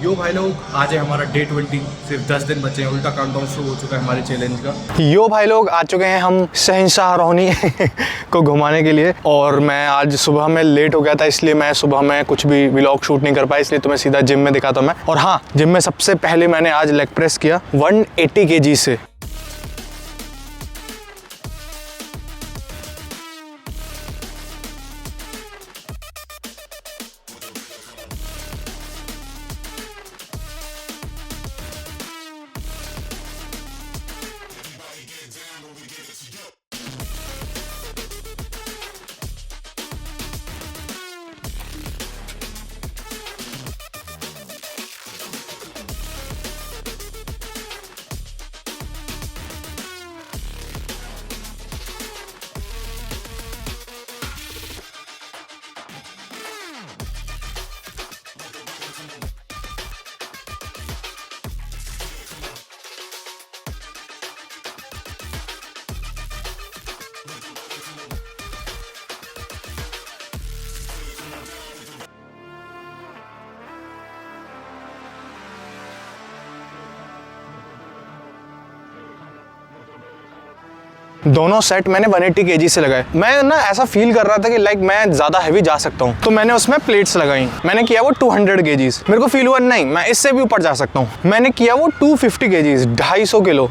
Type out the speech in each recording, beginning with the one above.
यो भाई लोग, आज है हमारा डे 20। सिर्फ 10 दिन बचे हैं, उल्टा काउंटडाउन शुरू हो चुका है हमारे चैलेंज का। यो भाई लोग आ चुके हैं हम शहंशाह रोहनी को घुमाने के लिए। और मैं आज सुबह में लेट हो गया था, इसलिए मैं सुबह में कुछ भी व्लॉग शूट नहीं कर पाया, इसलिए तुम्हें सीधा जिम में दिखाता हूं मैं। और हाँ, जिम में सबसे पहले मैंने आज लेग प्रेस किया 180 kg से। दोनों सेट मैंने 180 kg से लगाए। मैं ना ऐसा फील कर रहा था कि लाइक मैं ज्यादा हैवी जा सकता हूँ, तो मैंने उसमें प्लेट्स लगाई। मैंने किया वो 200 kg। मेरे को फील हुआ नहीं, मैं इससे भी ऊपर जा सकता हूँ। मैंने किया वो 250 kg, 250 किलो।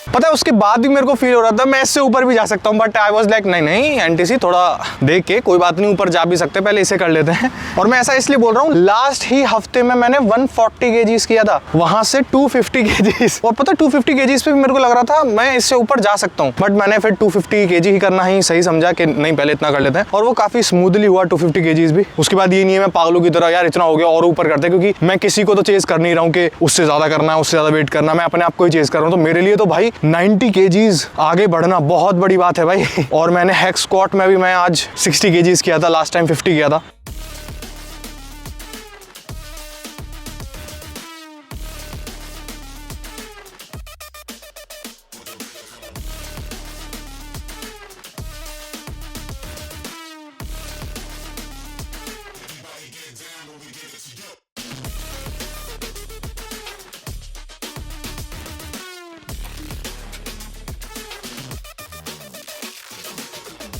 पता है, उसके बाद भी मेरे को फील हो रहा था मैं इससे ऊपर भी जा सकता हूँ, बट आई वाज लाइक नहीं एनटीसी, थोड़ा देख के, कोई बात नहीं, ऊपर जा भी सकते, पहले इसे कर लेते हैं। और मैं ऐसा इसलिए बोल रहा हूँ, लास्ट ही हफ्ते में मैंने 140 kg किया था, वहां से 250 kg। और पता है 250 kg पे भी मेरे को लग रहा था मैं इससे ऊपर जा सकता हूँ, बट मैंने फिर 250 kg ही करना ही सही समझा कि नहीं, पहले इतना कर लेते हैं। और वो काफी स्मूथली हुआ 250 kg भी। उसके बाद ये नहीं है मैं पागलों की तरह यार इतना हो गया और ऊपर करते, क्योंकि मैं किसी को तो चेज कर नहीं रहा हूँ कि उससे ज्यादा करना है, उससे ज्यादा वेट करना, मैं अपने आप को ही चेज कर रहा हूँ। तो मेरे लिए तो भाई 90 kg आगे बढ़ना बहुत बड़ी बात है भाई। और मैंने हैक स्क्वाट में भी मैं आज 60 kg किया था, लास्ट टाइम 50 किया था।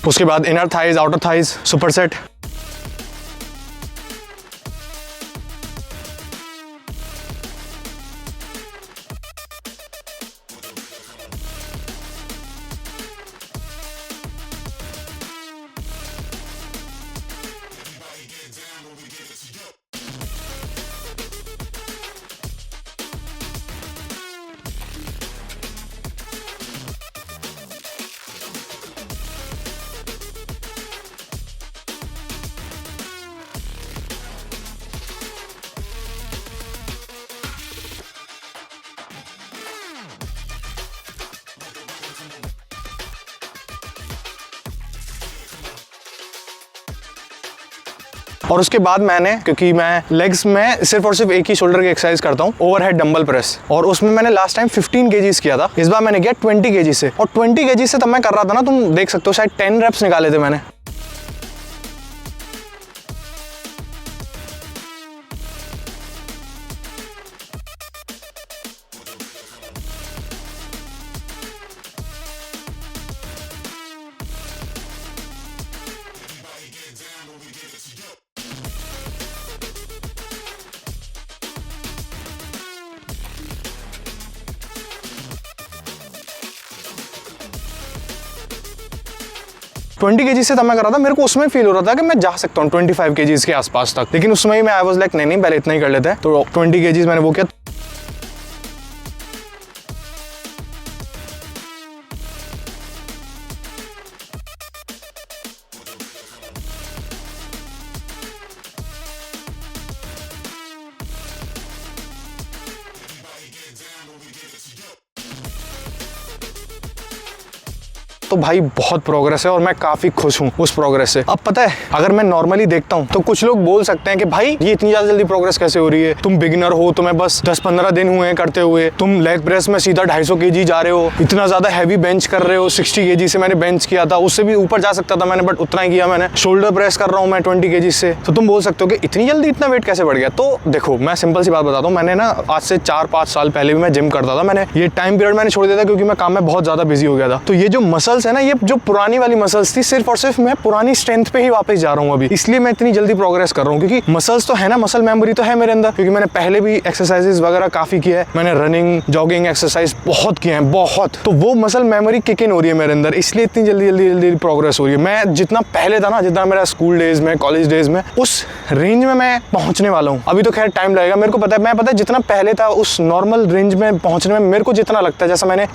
उसके बाद inner thighs, outer thighs, super set. और उसके बाद मैंने, क्योंकि मैं लेग्स में सिर्फ और सिर्फ एक ही शोल्डर की एक्सरसाइज करता हूँ, ओवरहेड डंबल प्रेस, और उसमें मैंने लास्ट टाइम 15 kg किया था। इस बार मैंने किया 20 kg से। और 20 kg से तब मैं कर रहा था ना, तुम देख सकते हो, शायद 10 रेप्स निकाले थे मैंने। ट्वेंटी kg से तब मैं कर रहा था, मेरे को उसमें फील हो रहा था कि मैं जा सकता हूँ 25 kg के आसपास तक, लेकिन उसमें ही मैं आई वाज लाइक नहीं पहले इतना ही कर लेते हैं। तो 20 kg मैंने वो किया। तो भाई बहुत प्रोग्रेस है और मैं काफी खुश हूँ उस प्रोग्रेस से। अब पता है, अगर मैं नॉर्मली देखता हूँ तो कुछ लोग बोल सकते हैं कि भाई ये इतनी ज्यादा जल्दी प्रोग्रेस कैसे हो रही है, तुम बिगिनर हो, तुम्हें बस 10-15 दिन हुए हैं करते हुए, तुम लेग प्रेस में सीधा 250 kg जा रहे हो, इतना ज्यादा हैवी बेंच कर रहे हो, 60 kg से मैंने बेंच किया था, उससे भी ऊपर जा सकता था मैंने, बट उतना ही किया मैंने। शोल्डर प्रेस कर रहा हूँ मैं 20 kg से, तो तुम बोल सकते हो कि इतनी जल्दी इतना वेट कैसे बढ़ गया। तो देखो मैं सिंपल सी बात बताता हूँ, मैंने ना आज से 4-5 साल पहले भी मैं जिम करता था, मैंने ये टाइम पीरियड मैंने छोड़ दिया था क्योंकि मैं काम में बहुत ज्यादा बिजी हो गया था। तो ये जो मसल्स है ना, ये जो पुरानी वाली मसल्स थी, सिर्फ और सिर्फ मैं पुरानी स्ट्रेंथ पे ही वापस जा रहा हूँ अभी, इसलिए मैं इतनी जल्दी प्रोग्रेस कर रहा हूँ। क्योंकि मसल्स तो है ना, मसल मेमोरी तो है मेरे अंदर, क्योंकि मैंने पहले भी एक्सरसाइजेस वगैरह काफी किया है, मैंने रनिंग जॉगिंग एक्सरसाइज बहुत किए हैं बहुत, तो वो मसल मेमोरी किक इन हो रही है मेरे अंदर, इसलिए इतनी जल्दी प्रोग्रेस हो रही है। मैं जितना पहले था ना, जितना मेरा स्कूल डेज में, कॉलेज डेज में, उस रेंज में मैं पहुंचने वाला हूँ। अभी तो खैर टाइम लगेगा, मेरे को पता है, मैं पता है जितना पहले था उस नॉर्मल रेंज में पहुंचने में मेरे को जितना लगता है, जैसा मैंने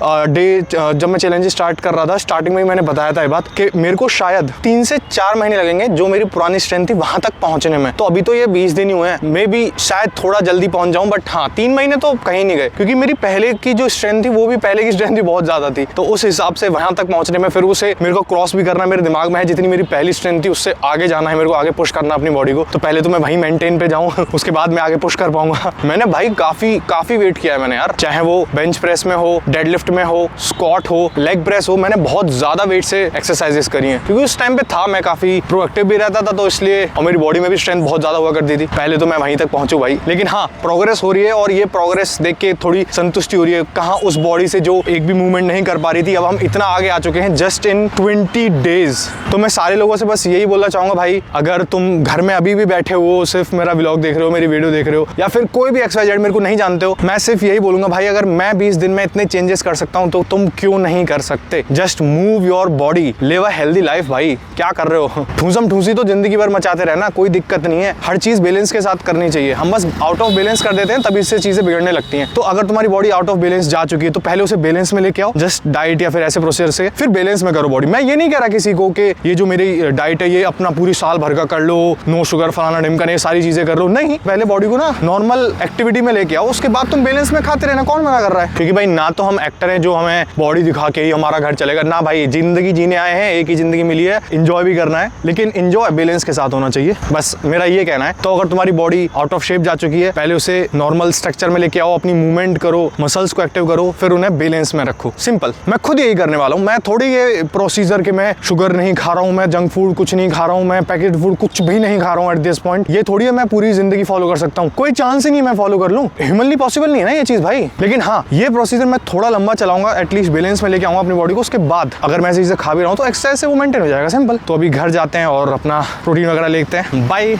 जब मैं चैलेंज स्टार्ट कर रहा था, स्टार्टिंग में ही मैंने बताया था ये बात कि मेरे को शायद 3 से 4 महीने लगेंगे जो मेरी पुरानी स्ट्रेंथ थी वहां तक पहुंचने में। तो अभी तो ये 20 दिन ही हुए हैं, मे बी शायद थोड़ा जल्दी पहुंच जाऊं, बट हाँ 3 महीने तो कहीं नहीं गए, क्योंकि मेरी पहले की जो स्ट्रेंथ थी वो भी पहले की स्ट्रेंथ भी बहुत ज्यादा थी। तो उस हिसाब से वहां तक पहुंचने में फिर उसे मेरे को क्रॉस भी करना मेरे दिमाग में है, जितनी मेरी पहली स्ट्रेंथ थी उससे आगे जाना है, मेरे को आगे पुश करना अपनी बॉडी को। तो पहले तो मैं वहीं मेंटेन पे जाऊं, उसके बाद मैं आगे पुश कर पाऊंगा। मैंने भाई काफी वेट किया है मैंने यार, चाहे वो बेंच प्रेस में हो, डेडलिफ्ट में हो, स्क्वाट हो, लेग प्रेस हो, मैंने बहुत ज्यादा वेट से एक्सरसाइजेस करी हैं, क्योंकि उस टाइम पे था मैं काफी प्रोएक्टिव भी रहता था, तो इसलिए, और मेरी बॉडी में भी स्ट्रेंथ बहुत ज्यादा हुआ करती थी। पहले तो मैं वहीं तक पहुंचू भाई, लेकिन हाँ प्रोग्रेस हो रही है और ये प्रोग्रेस देख के थोड़ी संतुष्टि हो रही है। कहाँ उस बॉडी से जो एक भी मूवमेंट नहीं कर पा रही थी, अब हम इतना आगे आ चुके हैं जस्ट इन 20 डेज। तो मैं सारे लोगों से बस यही बोलना चाहूंगा भाई, अगर तुम घर में अभी भी बैठे हो, सिर्फ मेरा व्लॉग देख रहे हो, मेरी वीडियो देख रहे हो, या फिर कोई भी XYZ मेरे को नहीं जानते हो, मैं सिर्फ यही बोलूंगा भाई, अगर मैं 20 दिन में इतने चेंजेस कर सकता हूं तो तुम क्यों नहीं कर सकते। Just move your body, live a healthy life. भाई क्या कर रहे हो, ठूसम ठूसी तो जिंदगी भर मचाते रहना, कोई दिक्कत नहीं है, हर चीज बैलेंस के साथ करनी चाहिए। हम बस आउट ऑफ बैलेंस कर देते हैं, तभी इससे चीजें बिगड़ने लगती हैं। तो अगर तुम्हारी बॉडी आउट ऑफ बैलेंस जा चुकी है तो पहले उसे बैलेंस में लेके आओ, जस्ट डाइट या फिर ऐसे प्रोसीजर से फिर बैलेंस में करो बॉडी। मैं ये नहीं कह रहा किसी को कि ये जो मेरी डाइट है ये अपना पूरी साल भर का कर लो, नो शुगर फलाना ढिमका, ये सारी चीजें कर लो, नहीं, पहले बॉडी को ना नॉर्मल एक्टिविटी में लेके आओ, उसके बाद तुम बैलेंस में खाते रहना। कौन मना कर रहा है, क्योंकि भाई ना तो हम एक्टर हैं जो हमें बॉडी दिखा के ही हमारा घर चलेगा ना भाई, जिंदगी जीने आए हैं, एक ही जिंदगी मिली है, एंजॉय भी करना है, लेकिन एंजॉय बैलेंस के साथ होना चाहिए, बस मेरा ये कहना है। तो अगर तुम्हारी बॉडी आउट ऑफ शेप जा चुकी है, पहले उसे नॉर्मल स्ट्रक्चर में लेके आओ, अपनी मूवमेंट करो, मसल्स को एक्टिव करो, फिर उन्हें बैलेंस में रखो। सिंपल, मैं खुद यही करने वाला हूँ। मैं थोड़ी ये प्रोसीजर के मैं शुगर नहीं खा रहा हूँ, मैं जंक फूड कुछ नहीं खा रहा हूँ, मैं पैकेट फूड कुछ भी नहीं खा रहा हूँ एट दिस पॉइंट, ये थोड़ी है मैं पूरी जिंदगी फॉलो कर सकता हूँ, कोई चांस ही नहीं मैं फॉलो कर लूँ, ह्यूमनली पॉसिबल नहीं है ना ये चीज भाई। लेकिन हाँ, ये प्रोसीजर मैं थोड़ा लंबा चलाऊंगा, एटलीस्ट बैलेंस में लेके आऊंगा अपनी बॉडी को, उसके बाद अगर मैं चीजें खा भी रहा हूँ तो एक्सरसाइज से वो मेंटेन हो जाएगा। सिंपल। तो अभी घर जाते हैं और अपना प्रोटीन वगैरह लेते हैं। बाय।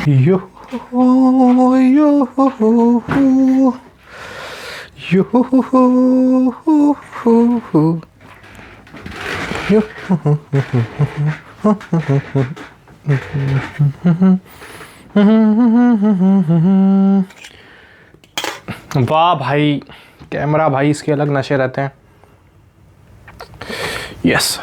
वाह भाई, कैमरा भाई, इसके अलग नशे रहते हैं। यस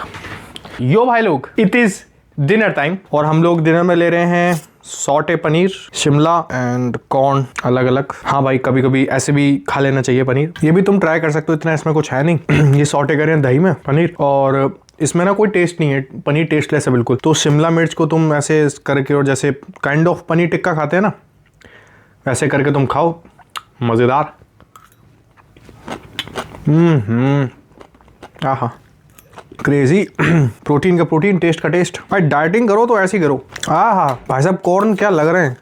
यो भाई लोग, इट इज डिनर टाइम और हम लोग डिनर में ले रहे हैं sauté paneer, Shimla and corn अलग अलग। हाँ भाई, कभी कभी ऐसे भी खा लेना चाहिए पनीर, ये भी तुम ट्राई कर सकते हो, इतना इसमें कुछ है नहीं। ये सॉटे करें दही में पनीर, और इसमें ना कोई टेस्ट नहीं है, पनीर टेस्टलेस है बिल्कुल। तो शिमला मिर्च को तुम ऐसे करके, और जैसे काइंड ऑफ पनीर टिक्का खाते हैं ना, वैसे करके तुम खाओ, मज़ेदार। आहा, क्रेजी। प्रोटीन का प्रोटीन, टेस्ट का टेस्ट। भाई डाइटिंग करो तो ऐसे ही करो। आहा भाई साहब, कॉर्न क्या लग रहे हैं।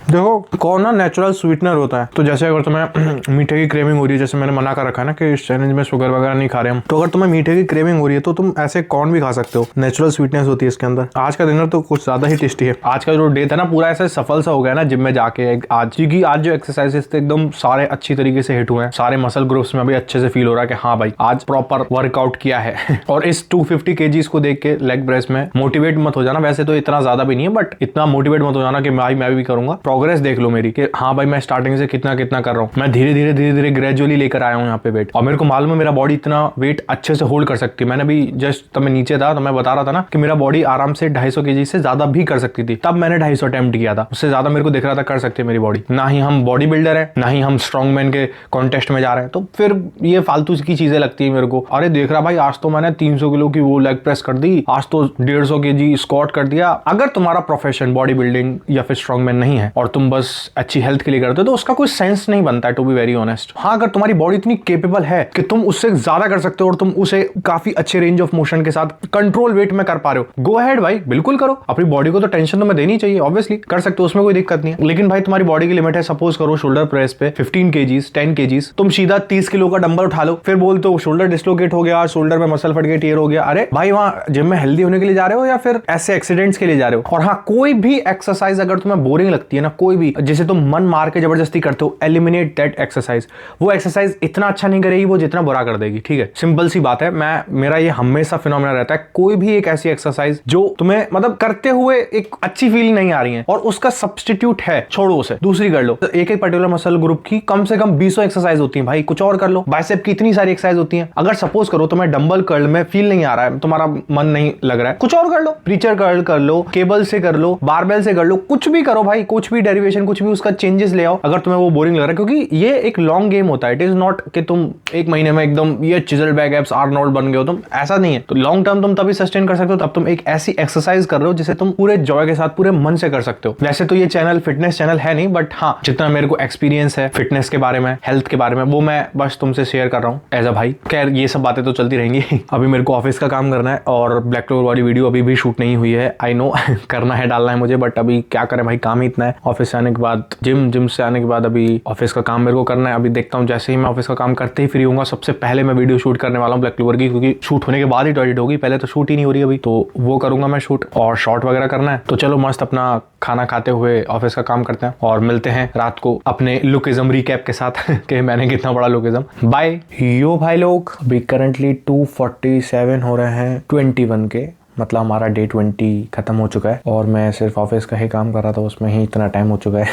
देखो कॉर्न ना नेचुरल स्वीटनर होता है, तो जैसे अगर तुम्हें मीठे की क्रेविंग हो रही है, जैसे मैंने मना कर रखा है ना कि इस चैलेंज में शुगर वगैरह नहीं खा रहे हम, तो अगर तुम्हें मीठे की क्रेविंग हो रही है तो तुम ऐसे कॉर्न भी खा सकते हो, नेचुरल स्वीटनेस होती है इसके अंदर। आज का डिनर तो कुछ ज्यादा ही टेस्टी है। आज का जो डे था ना पूरा ऐसा सफल सा हो गया ना जिम में जाके आज, क्योंकि आज जो एक्सरसाइजेस थे एकदम सारे अच्छी तरीके से हिट हुए हैं, सारे मसल ग्रुप्स में अभी अच्छे से फील हो रहा है कि हाँ भाई आज प्रॉपर वर्कआउट किया है। और इस 250 kgs को देख के लेग प्रेस में मोटिवेट मत हो जाना, वैसे तो इतना ज्यादा भी नहीं है, बट इतना मोटिवेट मत हो जाना कि मैं भी करूंगा। प्रोग्रेस देख लो मेरी कि हाँ भाई मैं स्टार्टिंग से कितना कितना कर रहा हूँ, मैं धीरे धीरे ग्रेजुअली लेकर आया हूँ यहाँ पे वेट, और मेरे को मालूम है मेरा बॉडी इतना वेट अच्छे से होल्ड कर सकती है। मैंने भी जस्ट तब मैं नीचे था तो मैं बता रहा था ना कि मेरा बॉडी आराम से 250 kg से ज्यादा भी कर सकती थी, तब मैंने 250 अटेम्प्ट किया था, उससे ज्यादा मेरे को दिख रहा था कर सकती है मेरी बॉडी। ना ही हम बॉडी बिल्डर है, ना ही हम स्ट्रॉन्ग मैन के कॉन्टेस्ट में जा रहे हैं, तो फिर ये फालतू की चीजें लगती है मेरे को। अरे देख रहा भाई आज तो मैंने 300 किलो की वो लेग प्रेस कर दी, आज तो 150 kg स्क्वाट कर दिया। अगर तुम्हारा प्रोफेशन बॉडी बिल्डिंग या फिर स्ट्रॉन्ग मैन नहीं है और तुम बस अच्छी हेल्थ के लिए करते हो तो उसका कोई सेंस नहीं बनता है, टू बी वेरी ऑनेस्ट। हाँ, अगर तुम्हारी बॉडी इतनी केपेबल है कि तुम उससे ज्यादा कर सकते हो और तुम उसे काफी अच्छे रेंज ऑफ मोशन के साथ कंट्रोल वेट में कर पा रहे हो, गो अहेड भाई, बिल्कुल करो। अपनी बॉडी को तो टेंशन तो मैं देनी चाहिए, ऑब्वियसली कर सकते हो, उसमें कोई दिक्कत नहीं है। लेकिन भाई तुम्हारी बॉडी की लिमिट है, सपोज करो शोल्डर प्रेस पे 15 kgs 10 kgs, तुम सीधा 30 किलो का डंबल उठा लो, फिर बोलते हो शोल्डर डिस्लोकेट हो गया, शोल्डर में मसल फट गया, टियर हो गया। अरे भाई वहां जिम में हेल्दी होने के लिए जा रहे हो या फिर ऐसे एक्सीडेंट्स के लिए जा रहे हो? और हाँ, कोई भी एक्सरसाइज अगर तुम्हें बोरिंग लगती है ना, कोई भी जिसे तुम मन मार के जबरदस्ती करते हो, एलिमिनेट दैट एक्सरसाइज। वो एक्सरसाइज इतना अच्छा नहीं करेगी, वो जितना बुरा कर देगी, ठीक है, सिंपल सी बात है। मेरा ये हमेशा फिनोमेना रहता है, कोई भी एक ऐसी एक्सरसाइज जो तुम्हें मतलब करते हुए एक अच्छी फीलिंग नहीं आ रही है और उसका सब्स्टिट्यूट है, छोड़ो उसे, दूसरी कर लो। तो एक पर्टिकुलर मसल ग्रुप की कम से कम 200 एक्सरसाइज होती है भाई, कुछ और कर लो। बाइसेप की इतनी सारी एक्सरसाइज होती है। अगर सपोज करो तुम्हें डंबल कर्ल में फील नहीं आ रहा है, तुम्हारा मन नहीं लग रहा है, कुछ और कर लो, प्रीचर कर्ल कर लो, केबल से कर लो, बारबेल से कर लो, कुछ भी करो भाई, कुछ भी डेरिवेशन, कुछ भी उसका चेंजेस ले आओ अगर तुम्हें वो बोरिंग लग रहा है, क्योंकि ये एक लॉन्ग गेम होता है। इट इज नॉट कि तुम एक महीने में एकदम ये चिजल बैग एप्स आर्नोल्ड बन गए हो, तुम ऐसा नहीं है। तो लॉन्ग टर्म तुम तभी सस्टेन कर सकते हो तब तुम एक ऐसी एक्सरसाइज कर रहे हो जिसे तुम पूरे जॉय के साथ पूरे मन से कर सकते हो। वैसे तो ये चैनल फिटनेस चैनल है नहीं, बट हाँ जितना मेरे को एक्सपीरियंस है फिटनेस के बारे में, हेल्थ के बारे में, वो मैं बस तुमसे शेयर कर रहा हूँ एज अ भाई। खैर ये सब बातें तो चलती रहेंगी। अभी मेरे को ऑफिस का काम करना है और ब्लैक क्लोवर वाली वीडियो अभी भी शूट नहीं हुई है, आई नो करना है, डालना है मुझे, बट अभी क्या करें भाई, काम ही इतना है। ऑफिस से आने के बाद जिम से आने के बाद अभी ऑफिस का काम मेरे को करना है। अभी देखता हूँ जैसे ही मैं ऑफिस का काम करते ही फ्री होऊंगा, सबसे पहले मैं वीडियो शूट करने वाला हूँ ब्लैक क्लोवर की, क्योंकि शूट होने के बाद ही एडिट होगी, पहले तो शूट ही नहीं हो रही अभी, तो वो करूंगा मैं शूट, और शॉर्ट वगैरह करना है। तो चलो मस्त अपना खाना खाते हुए ऑफिस का काम करते हैं और मिलते हैं रात को अपने लुकिज्म रिकैप के साथ कि मैंने कितना बड़ा लुकिज्म। बाय यो भाई लोग। अभी करंटली 2:47 हो रहे हैं 21 के, मतलब हमारा डे 20 खत्म हो चुका है और मैं सिर्फ ऑफिस का ही काम कर रहा था, उसमें ही इतना टाइम हो चुका है।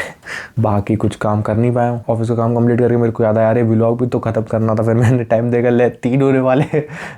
बाकी कुछ काम कर नहीं पाया हूँ। ऑफिस का काम कंप्लीट करके मेरे को याद आया अरे व्लॉग भी तो खत्म करना था, फिर मैंने टाइम देकर ले 3 होने वाले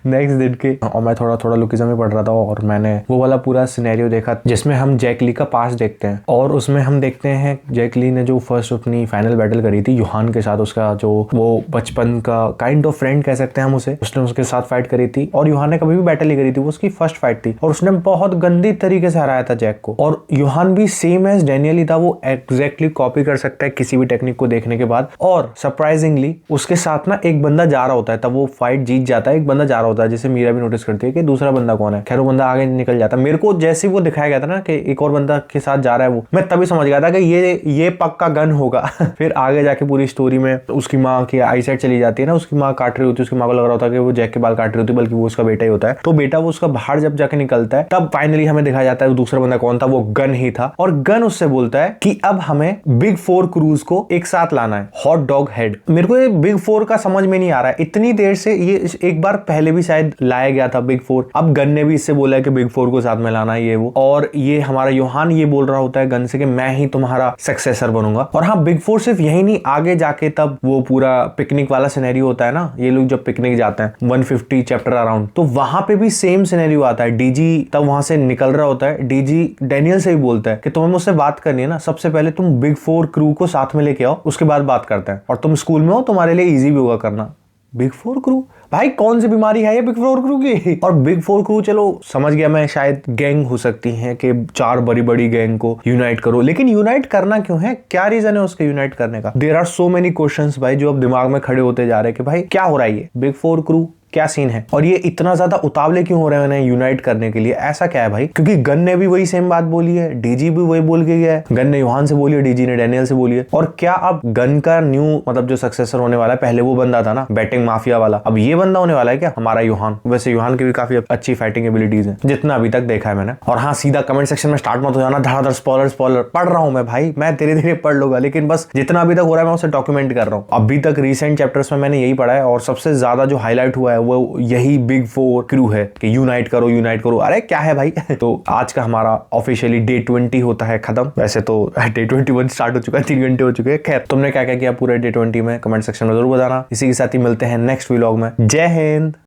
नेक्स्ट दिन के, और मैं थोड़ा लुकिज्म ही पढ़ रहा था और मैंने वो वाला पूरा सिनेरियो देखा जिसमें हम जैक ली का पास देखते हैं और उसमें हम देखते हैं जैक ली ने जो फर्स्ट अपनी फाइनल बैटल करी थी यूहान के साथ, उसका जो वो बचपन का काइंड ऑफ फ्रेंड कह सकते हैं हम उसे, उसने उसके साथ फाइट करी थी और यूहान ने कभी भी बैटल नहीं करी थी, वो उसकी फर्स्ट फाइट थी और उसने बहुत गंदी तरीके से हराया था जैक को। और यूहान भी सेम एज डैनियल ही था, वो एग्जैक्टली कॉपी कर सकता है किसी भी टेक्निक को देखने के बाद। और सरप्राइजिंगली उसके साथ ना एक बंदा जा रहा होता है, तब वो फाइट जीत जाता है, एक बंदा जा रहा होता है, जिसे मीरा भी नोटिस करती है कि दूसरा बंदा कौन है। खैर वो बंदा आगे निकल जाता है। मेरे को जैसे वो दिखाया गया था ना कि एक और बंदा के साथ जा रहा है, वो मैं तभी समझ गया था कि ये पक्का गन होगा। फिर आगे जाके पूरी स्टोरी में उसकी माँ की आईसाइट चली जाती है ना, उसकी माँ काट रही होती है, उसकी माँ को लग रहा होता है कि वो जैक के बाल काट रही होती है, बल्कि वो उसका बेटा ही होता है। तो बेटा वो उसका बाहर जब जाके निकलता है तब फाइनली हमें दिखाया जाता है दूसरा बंदा कौन था, वो गन ही था। और गन उससे बोलता है कि अब हमें बिग 4 क्रूज को एक साथ लाना है, हॉट डॉग हेड। मेरे को ये बिग 4 का समझ में नहीं आ रहा है, इतनी देर से ये एक बार पहले भी शायद लाया गया था बिग 4, अब गन ने भी इससे बोला है कि बिग 4 को साथ में लाना है ये वो। और ये हमारा यूहान ये बोल रहा होता है गन से कि मैं ही तुम्हारा सक्सेसर बनूंगा। और हाँ, बिग 4 सिर्फ यही नहीं, आगे जाके तब वो पूरा पिकनिक वाला सिनेरियो होता है ना, ये लोग जब पिकनिक जाते हैं 150 चैप्टर अराउंड, तो वहां पे भी सेम सिनेरियो आता है। डीजी तब वहां से निकल रहा होता है, डीजी डैनियल से भी बोलता है कि तुम्हें मुझसे बात करनी है ना, सबसे पहले तुम बिग 4 क्रू को साथ में लेके आओ, उसके बाद बात करते हैं, और तुम स्कूल में हो तुम्हारे लिए इजी भी होगा करना। बिग 4 क्रू भाई, कौन सी बीमारी है ये बिग 4 क्रू की? और बिग 4 क्रू चलो समझ गया मैं, शायद गैंग हो सकती है कि 4 बड़ी गैंग को यूनाइट करो, लेकिन यूनाइट करना क्यों है? क्या रीजन है उसके यूनाइट करने का? There are so many questions भाई जो अब दिमाग में खड़े होते जा रहे हैं कि भाई क्या हो रहा है, ये बिग 4 क्रू क्या सीन है और ये इतना ज्यादा उतावले क्यों हो रहे हैं उन्हें यूनाइट करने के लिए? ऐसा क्या है भाई? क्योंकि गन ने भी वही सेम बात बोली है, डीजी भी वही बोल के गया है, गन ने यूहान से बोली है, डीजी ने डैनियल से बोली है। और क्या अब गन का न्यू मतलब जो सक्सेसर होने वाला है, पहले वो बंदा था ना बैटिंग माफिया वाला, अब ये बंदा होने वाला है क्या हमारा यूहान? वैसे यूहान की भी काफी अच्छी फाइटिंग एबिलिटीज है जितना अभी तक देखा है मैंने। और हाँ, सीधा कमेंट सेक्शन में स्टार्ट मत हो जाना, धड़ाधड़ स्पॉइलर पढ़ रहा हूं मैं भाई, मैं धीरे धीरे पढ़ लूंगा, लेकिन बस जितना अभी तक हो रहा है मैं उसे डॉक्यूमेंट कर रहा हूँ। अभी तक रिसेंट चैप्टर्स में मैंने यही पढ़ा है और सबसे ज्यादा जो हाईलाइट हुआ है वो यही बिग 4 क्रू है कि यूनाइट करो। अरे क्या है भाई। तो आज का हमारा ऑफिशियली डे 20 होता है खत्म। वैसे तो डे 21 स्टार्ट हो चुका है, 3 घंटे हो चुके हैं। खैर, तुमने क्या क्या किया पूरे डे 20 में कमेंट सेक्शन में जरूर बताना। इसी के साथ ही मिलते हैं नेक्स्ट व्लॉग में। जय हिंद।